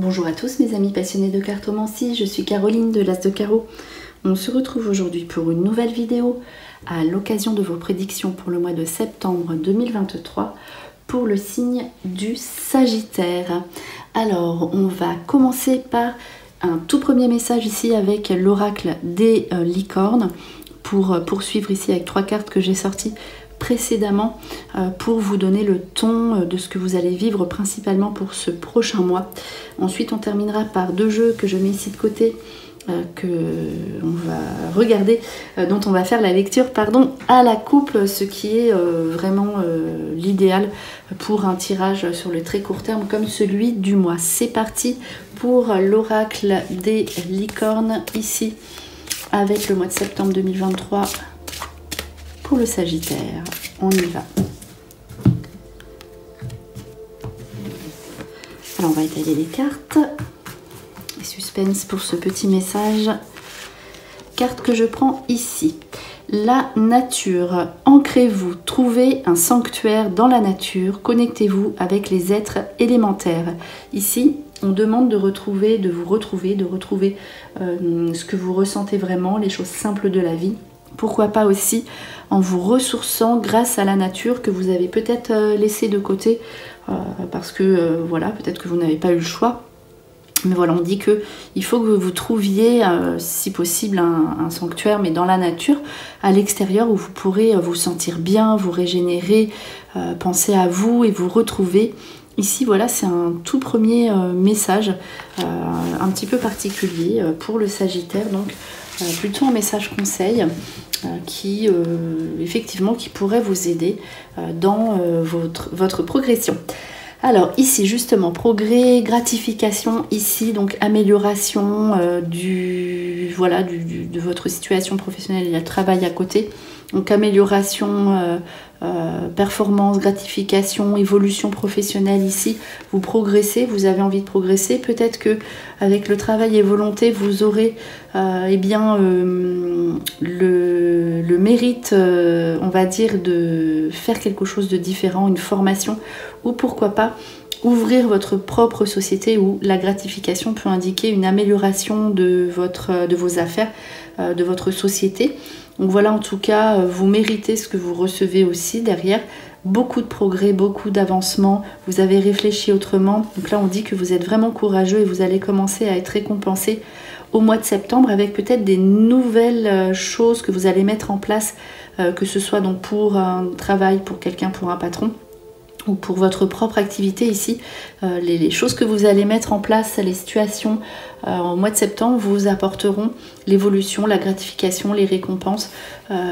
Bonjour à tous mes amis passionnés de cartomancie, je suis Caroline de l'As de Carreau. On se retrouve aujourd'hui pour une nouvelle vidéo à l'occasion de vos prédictions pour le mois de septembre 2023 pour le signe du Sagittaire. Alors on va commencer par un tout premier message ici avec l'oracle des licornes pour poursuivre ici avec 3 cartes que j'ai sorties précédemment pour vous donner le ton de ce que vous allez vivre principalement pour ce prochain mois. Ensuite on terminera par 2 jeux que je mets ici de côté que on va regarder, dont on va faire la lecture à la coupe, ce qui est vraiment l'idéal pour un tirage sur le très court terme comme celui du mois. C'est parti pour l'oracle des licornes ici avec le mois de septembre 2023 pour le Sagittaire. On y va. Alors on va étaler les cartes. Et suspense pour ce petit message. Carte que je prends ici. La nature. Ancrez-vous. Trouvez un sanctuaire dans la nature. Connectez-vous avec les êtres élémentaires. Ici, on demande de retrouver ce que vous ressentez vraiment, les choses simples de la vie. Pourquoi pas aussi en vous ressourçant grâce à la nature que vous avez peut-être laissé de côté parce que voilà, peut-être que vous n'avez pas eu le choix. Mais voilà, on dit qu'il faut que vous trouviez, si possible, un sanctuaire, mais dans la nature, à l'extérieur, où vous pourrez vous sentir bien, vous régénérer, penser à vous et vous retrouver. Ici, voilà, c'est un tout premier message, un petit peu particulier pour le Sagittaire, donc plutôt un message conseil qui, effectivement, qui pourrait vous aider dans votre progression. Alors ici justement, progrès, gratification ici, donc amélioration de votre situation professionnelle et le travail à côté. Donc amélioration, performance, gratification, évolution professionnelle ici. Vous progressez, vous avez envie de progresser. Peut-être que avec le travail et volonté, vous aurez le mérite, on va dire, de faire quelque chose de différent, une formation, ou pourquoi pas ouvrir votre propre société où la gratification peut indiquer une amélioration de vos affaires, de votre société. Donc voilà, en tout cas, vous méritez ce que vous recevez aussi derrière. Beaucoup de progrès, beaucoup d'avancement, vous avez réfléchi autrement. Donc là, on dit que vous êtes vraiment courageux et vous allez commencer à être récompensé au mois de septembre avec peut-être des nouvelles choses que vous allez mettre en place, que ce soit donc pour un travail, pour quelqu'un, pour un patron, ou pour votre propre activité ici. Les choses que vous allez mettre en place, les situations au mois de septembre vous apporteront l'évolution, la gratification, les récompenses,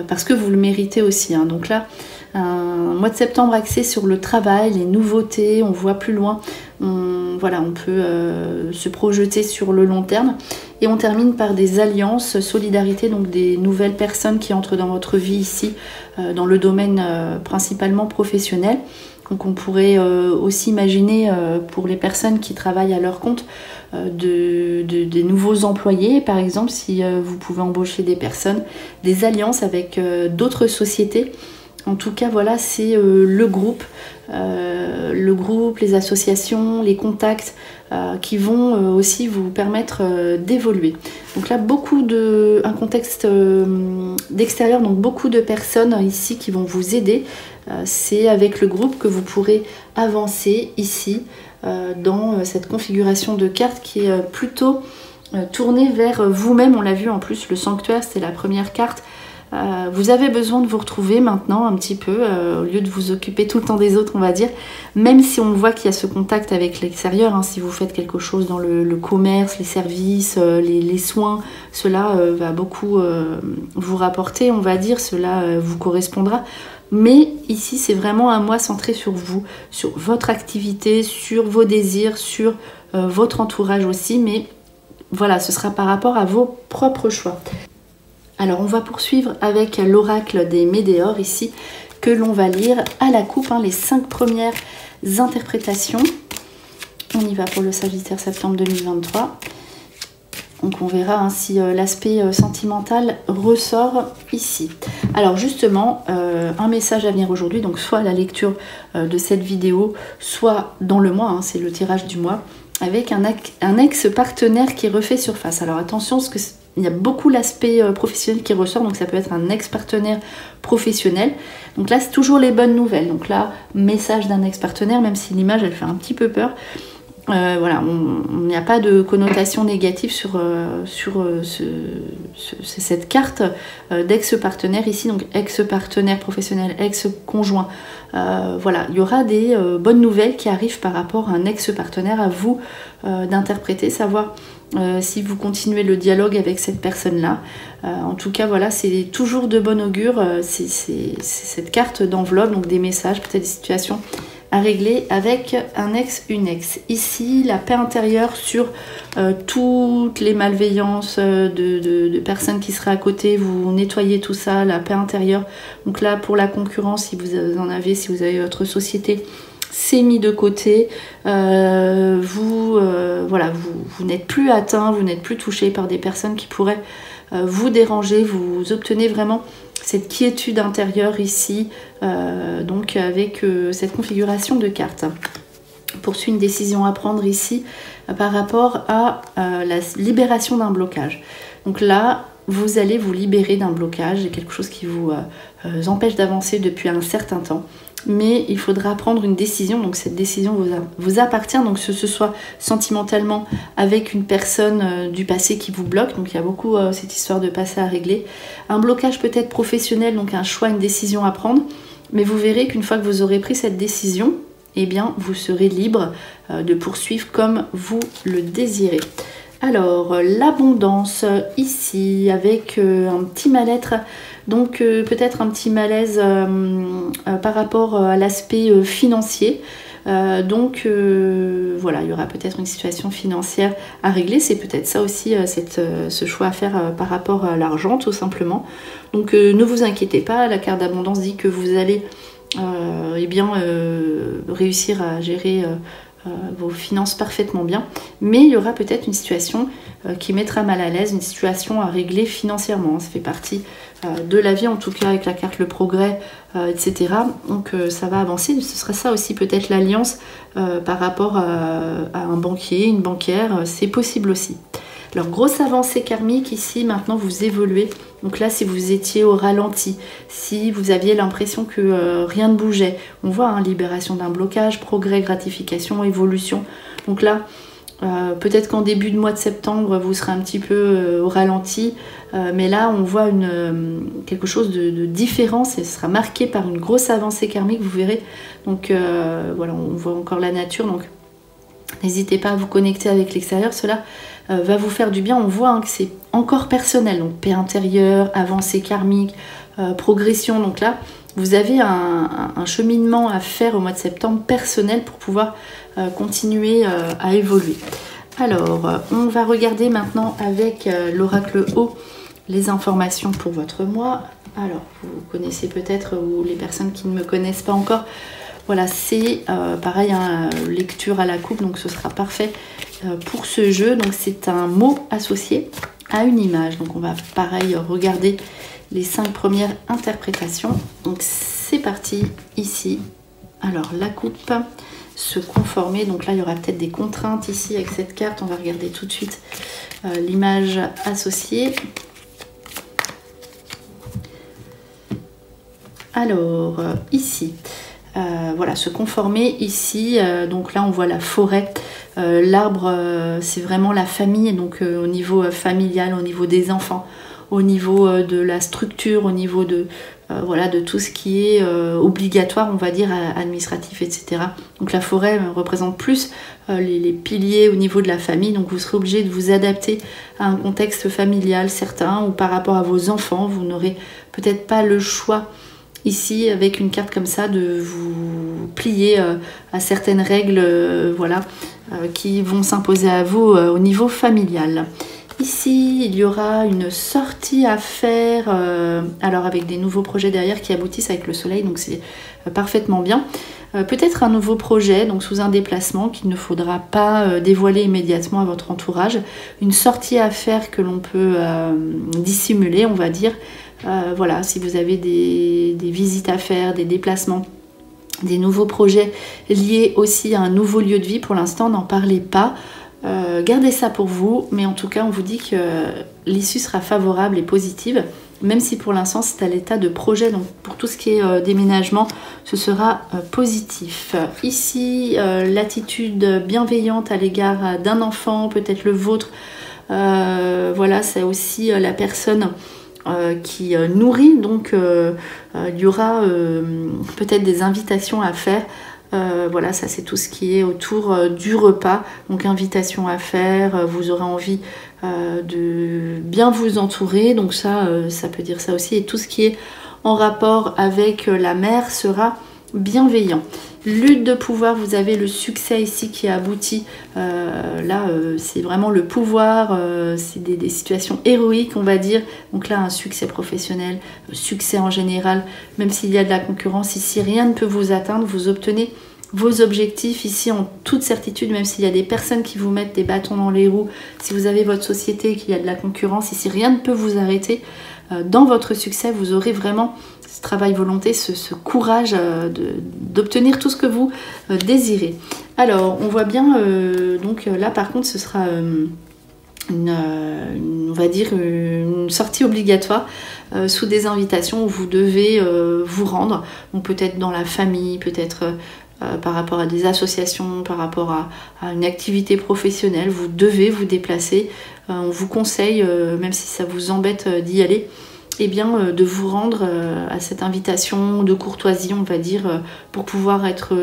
parce que vous le méritez aussi. Donc là, un mois de septembre axé sur le travail, les nouveautés, on voit plus loin, on peut se projeter sur le long terme. Et on termine par des alliances, solidarité, donc des nouvelles personnes qui entrent dans votre vie ici, dans le domaine principalement professionnel. Donc on pourrait aussi imaginer pour les personnes qui travaillent à leur compte des nouveaux employés, par exemple, si vous pouvez embaucher des personnes, des alliances avec d'autres sociétés. En tout cas, voilà, c'est le groupe, les associations, les contacts qui vont aussi vous permettre d'évoluer. Donc là, un contexte d'extérieur, donc beaucoup de personnes ici qui vont vous aider. C'est avec le groupe que vous pourrez avancer ici dans cette configuration de cartes qui est plutôt tournée vers vous-même. On l'a vu en plus, le sanctuaire, c'est la première carte. Vous avez besoin de vous retrouver maintenant un petit peu, au lieu de vous occuper tout le temps des autres, on va dire, même si on voit qu'il y a ce contact avec l'extérieur, si vous faites quelque chose dans le commerce, les services, les soins, cela va beaucoup vous rapporter, on va dire, cela vous correspondra. Mais ici, c'est vraiment un mois centré sur vous, sur votre activité, sur vos désirs, sur votre entourage aussi, mais voilà, ce sera par rapport à vos propres choix. Alors on va poursuivre avec l'oracle des météores ici, que l'on va lire à la coupe, les 5 premières interprétations. On y va pour le Sagittaire septembre 2023. Donc on verra si l'aspect sentimental ressort ici. Alors justement, un message à venir aujourd'hui, donc soit la lecture de cette vidéo, soit dans le mois, c'est le tirage du mois, avec un ex-partenaire qui refait surface. Alors attention, parce qu'il y a beaucoup l'aspect professionnel qui ressort, donc ça peut être un ex-partenaire professionnel. Donc là, c'est toujours les bonnes nouvelles. Donc là, message d'un ex-partenaire, même si l'image, elle fait un petit peu peur. Voilà, il n'y a pas de connotation négative sur cette carte d'ex-partenaire ici, donc ex-partenaire professionnel, ex-conjoint. Voilà, il y aura des bonnes nouvelles qui arrivent par rapport à un ex-partenaire, à vous d'interpréter, savoir si vous continuez le dialogue avec cette personne-là. En tout cas, voilà, c'est toujours de bon augure, c'est cette carte d'enveloppe, donc des messages, peut-être des situations à régler avec un ex, une ex. Ici, la paix intérieure sur toutes les malveillances de personnes qui seraient à côté, vous nettoyez tout ça, la paix intérieure. Donc là, pour la concurrence, si vous en avez, si vous avez votre société, c'est mis de côté. Voilà, vous n'êtes plus atteint, vous n'êtes plus touché par des personnes qui pourraient vous déranger. Vous obtenez vraiment cette quiétude intérieure ici, donc avec cette configuration de cartes. Poursuit une décision à prendre ici par rapport à la libération d'un blocage. Donc là, vous allez vous libérer d'un blocage, quelque chose qui vous empêche d'avancer depuis un certain temps. Mais il faudra prendre une décision, donc cette décision vous appartient, donc que ce soit sentimentalement avec une personne du passé qui vous bloque, donc il y a beaucoup cette histoire de passé à régler, un blocage peut-être professionnel, donc un choix, une décision à prendre, mais vous verrez qu'une fois que vous aurez pris cette décision, eh bien vous serez libre de poursuivre comme vous le désirez. Alors, l'abondance ici, avec un petit mal-être, donc peut-être un petit malaise par rapport à l'aspect financier. Voilà, il y aura peut-être une situation financière à régler. C'est peut-être ça aussi, ce choix à faire par rapport à l'argent, tout simplement. Donc ne vous inquiétez pas, la carte d'abondance dit que vous allez réussir à gérer vos finances parfaitement bien, mais il y aura peut-être une situation qui mettra mal à l'aise, une situation à régler financièrement. Ça fait partie de la vie, en tout cas avec la carte le progrès, etc. Donc ça va avancer. Ce sera ça aussi peut-être l'alliance par rapport à un banquier, une banquière, c'est possible aussi. Alors, grosse avancée karmique ici, maintenant vous évoluez. Donc là, si vous étiez au ralenti, si vous aviez l'impression que rien ne bougeait, on voit libération d'un blocage, progrès, gratification, évolution. Donc là, peut-être qu'en début de mois de septembre, vous serez un petit peu au ralenti, mais là, on voit quelque chose de différent. Ce sera marqué par une grosse avancée karmique, vous verrez. Donc voilà, on voit encore la nature. Donc n'hésitez pas à vous connecter avec l'extérieur, cela va vous faire du bien. On voit que c'est encore personnel, donc paix intérieure, avancée karmique, progression. Donc là, vous avez un cheminement à faire au mois de septembre personnel pour pouvoir continuer à évoluer. Alors, on va regarder maintenant avec l'oracle haut les informations pour votre mois. Alors, vous connaissez peut-être, ou les personnes qui ne me connaissent pas encore, voilà, c'est pareil, lecture à la coupe, donc ce sera parfait pour ce jeu. Donc c'est un mot associé à une image. Donc on va pareil regarder les 5 premières interprétations. Donc c'est parti ici. Alors la coupe, se conformer. Donc là il y aura peut-être des contraintes ici avec cette carte. On va regarder tout de suite l'image associée. Alors ici. Voilà, se conformer ici, donc là on voit la forêt, l'arbre c'est vraiment la famille, donc au niveau familial, au niveau des enfants, au niveau de la structure, au niveau de tout ce qui est obligatoire, on va dire, administratif, etc. Donc la forêt représente plus les piliers au niveau de la famille, donc vous serez obligé de vous adapter à un contexte familial certain, ou par rapport à vos enfants, vous n'aurez peut-être pas le choix ici, avec une carte comme ça, de vous plier à certaines règles qui vont s'imposer à vous au niveau familial. Ici, il y aura une sortie à faire, alors avec des nouveaux projets derrière qui aboutissent avec le soleil, donc c'est parfaitement bien. Peut-être un nouveau projet, donc sous un déplacement qu'il ne faudra pas dévoiler immédiatement à votre entourage. Une sortie à faire que l'on peut dissimuler, on va dire. Voilà, si vous avez des visites à faire, des déplacements des nouveaux projets liés aussi à un nouveau lieu de vie. Pour l'instant, n'en parlez pas. Gardez ça pour vous, mais en tout cas, on vous dit que l'issue sera favorable et positive, même si pour l'instant, c'est à l'état de projet. Donc, pour tout ce qui est déménagement, ce sera positif. Ici, l'attitude bienveillante à l'égard d'un enfant, peut-être le vôtre. Voilà, c'est aussi la personne qui nourrit. Donc, il y aura peut-être des invitations à faire. Voilà, ça c'est tout ce qui est autour du repas. Donc invitation à faire, vous aurez envie de bien vous entourer. Donc ça peut dire ça aussi. Et tout ce qui est en rapport avec la mère sera bienveillant. Lutte de pouvoir, vous avez le succès ici qui aboutit. Là, c'est vraiment le pouvoir, c'est des situations héroïques, on va dire. Donc là, un succès professionnel, succès en général, même s'il y a de la concurrence, ici, rien ne peut vous atteindre. Vous obtenez vos objectifs ici en toute certitude, même s'il y a des personnes qui vous mettent des bâtons dans les roues. Si vous avez votre société et qu'il y a de la concurrence, ici, rien ne peut vous arrêter. Dans votre succès, vous aurez vraiment ce travail volonté, ce courage d'obtenir tout ce que vous désirez. Alors, on voit bien, donc là par contre, ce sera on va dire une sortie obligatoire sous des invitations où vous devez vous rendre. Donc peut-être dans la famille, peut-être par rapport à des associations, par rapport à une activité professionnelle, vous devez vous déplacer. On vous conseille, même si ça vous embête d'y aller, eh bien, de vous rendre à cette invitation de courtoisie, on va dire, pour pouvoir être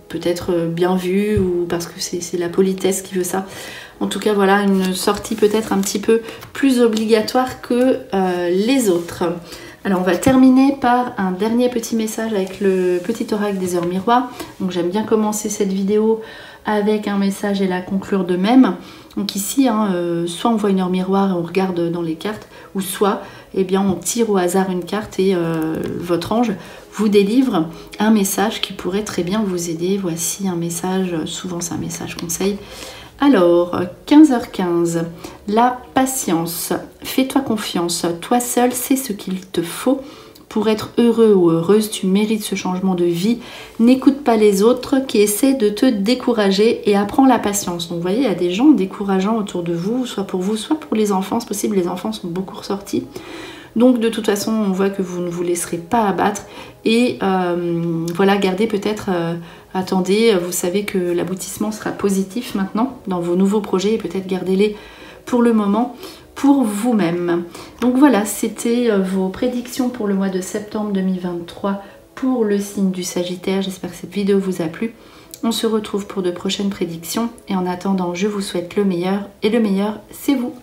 peut-être bien vu, ou parce que c'est la politesse qui veut ça. En tout cas, voilà, une sortie peut-être un petit peu plus obligatoire que les autres. Alors, on va terminer par un dernier petit message avec le petit oracle des heures miroirs. Donc, j'aime bien commencer cette vidéo avec un message et la conclure de même. Donc ici, soit on voit une heure miroir et on regarde dans les cartes, ou soit eh bien, on tire au hasard une carte et votre ange vous délivre un message qui pourrait très bien vous aider. Voici un message, souvent c'est un message conseil. Alors, 15h15, la patience. Fais-toi confiance, toi seul sais ce qu'il te faut. Pour être heureux ou heureuse, tu mérites ce changement de vie. N'écoute pas les autres qui essaient de te décourager et apprends la patience. Donc vous voyez, il y a des gens décourageants autour de vous, soit pour vous, soit pour les enfants. C'est possible, les enfants sont beaucoup ressortis. Donc de toute façon, on voit que vous ne vous laisserez pas abattre. Et voilà, gardez peut-être, attendez, vous savez que l'aboutissement sera positif maintenant dans vos nouveaux projets. Et peut-être gardez-les pour le moment pour vous-même. Donc voilà, c'était vos prédictions pour le mois de septembre 2023 pour le signe du Sagittaire. J'espère que cette vidéo vous a plu. On se retrouve pour de prochaines prédictions et en attendant, je vous souhaite le meilleur et le meilleur, c'est vous.